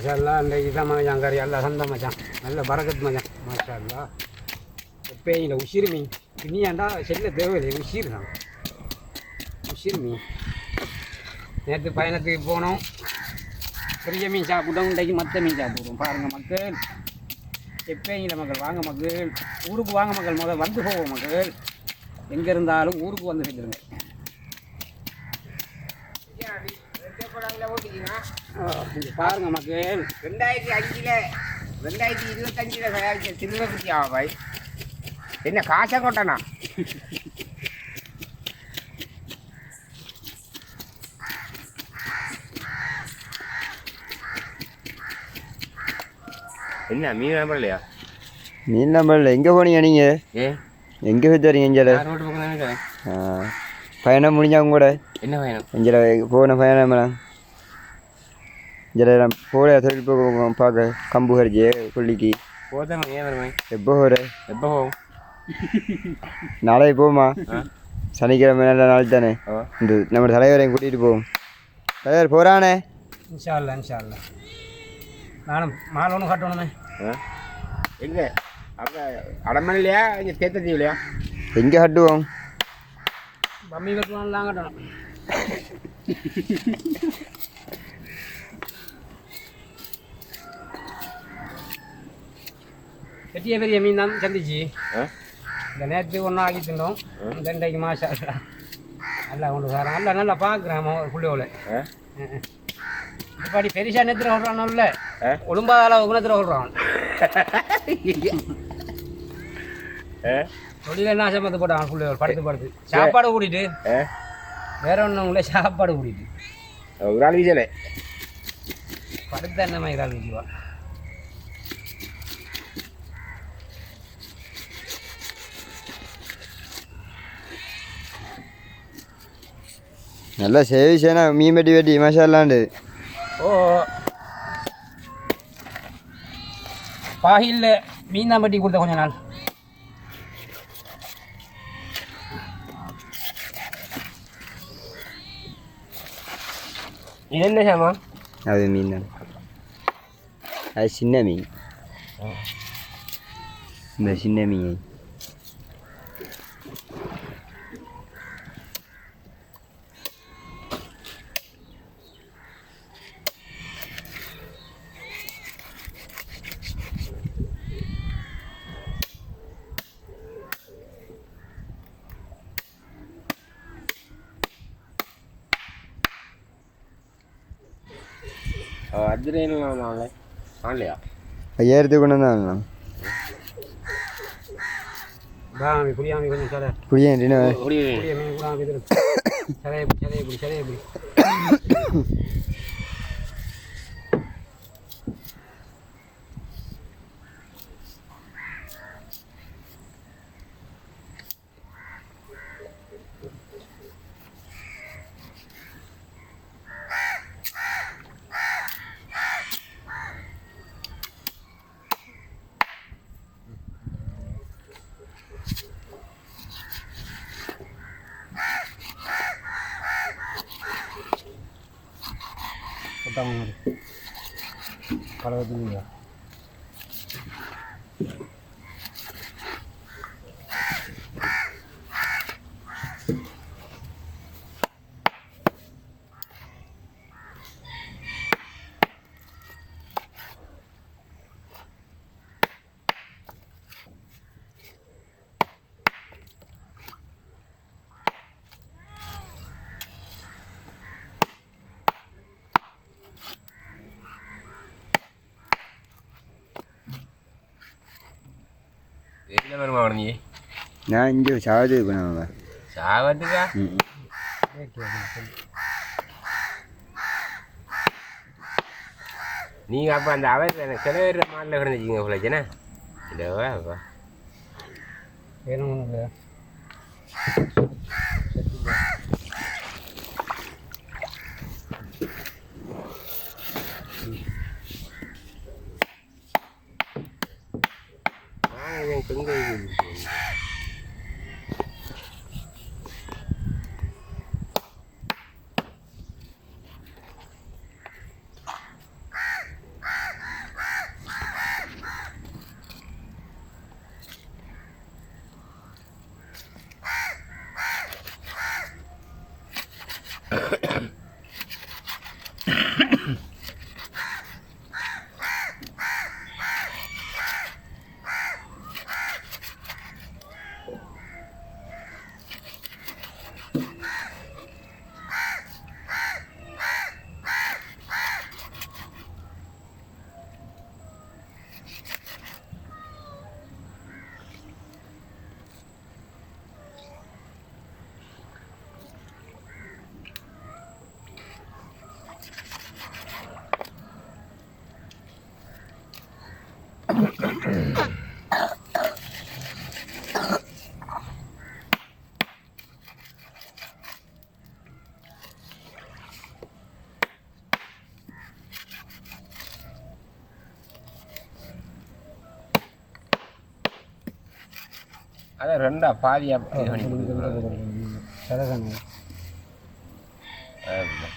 மாஷா இன்றைக்கு தான் மச்சான் கறி எல்லாம் சந்தை மச்சான் நல்ல பரக்கத் மச்சான் மாஷா எப்பயும் உசிறு மீன் நீ ஏன்டா செல்ல தேவையில்லை உசிறு தான் உசிறு மீன் நேற்று பயணத்துக்கு போனோம் பெரிய மீன் சாப்பிட்டோம் இன்றைக்கு மற்ற மீன் சாப்பிடுவோம் பாருங்கள் மக்கள் எப்பயும் மக்கள் வாங்க மக்கள் ஊருக்கு வாங்க மக்கள் முதல் வந்து போவோம் மக்கள் எங்கே இருந்தாலும் ஊருக்கு வந்து சேர்ந்துருங்க பாருங்க மக்கள் 2025 தயாரிச்ச சில்வர் குட்டி பாய் என்ன காசை கொட்டனா என்ன மீன் நம்பர் இல்லையா மீன் நம்பர் இல்லை எங்கே போனீங்க நீங்கள் எங்கே போய் இங்கே பயணம் முடிஞ்சாங்க கூட என்ன பயணம் இங்கே போன பயணம் இங்கே போட தொழில் பார்க்க கம்பு கரிச்சி கொல்லிக்கு போதான் ஏன் வருவேன் எப்போ போகிற எப்போ போகும் நாளைக்கு போமா சனிக்கிழமை நல்ல நாள் தானே இந்த நம்ம தலைவரையும் கூட்டிகிட்டு போவோம் தலைவர் போகிறானே இன்ஷா அல்லா நானும் மாலை ஒன்று கட்டணுமே எங்கே அங்கே அடமன் இல்லையா இங்கே தேத்தத்தீவு இல்லையா எங்கே கட்டுவோம் பம்மி கட்டணும்லாம் கட்டணும் பெரிய பெரிய மீன் தான் சந்திச்சு இந்த நேற்று ஒன்றா ஆகி தின்னோம் ரெண்டைக்கு மாசா நல்லா கொண்டு வரோம் நல்லா நல்லா பார்க்குறேன் பிள்ளையோல இப்படி பெருசாக நேரத்தில் விட்றான்ல ஒழும்பாதால உகுணத்தில் விட்றான் தொழில என்ன சமத்து போட்டான் பிள்ளையோர் படுத்து சாப்பாடு கூட்டிட்டு வேற ஒன்றும் உங்களே சாப்பாடு கூட்டிட்டு ஒரு ஆள் வீசலை படுத்த என்ன மாதிரி ஆள் வீசுவா நல்லா சேவிச்சேனா மீன் வெட்டி மசாலாண்டு ஓ பாகில்ல மீன் தான் வெட்டி கொடுத்த கொஞ்ச நாள் இது என்ன சாமா அது மீன் தான் அது சின்ன மீன் இந்த சின்ன மீன் அஜ்ரேலாம் ஆன்லையா 5000 கொண்டு வந்தாங்கண்ணா புளியாமி கொஞ்சம் சார் புளியன் புளிய மீன் கூட சரைய புளி கலவத்துலையா எங்கே வருமா நீ நான் இங்கே சாவதுக்கு போனவங்க சாவதுக்கா நீங்கள் அப்போ அந்த அவர் கிளவேற மாடலில் கிடந்துச்சிங்க பிள்ளைச்சேண்ணா இல்லைவா அப்பா வேணும் ஒன்று எங்கே அதை ரெண்டா பாதியாக இது பண்ணி கொடுக்குறோம். சரிதானே. அதுதான்.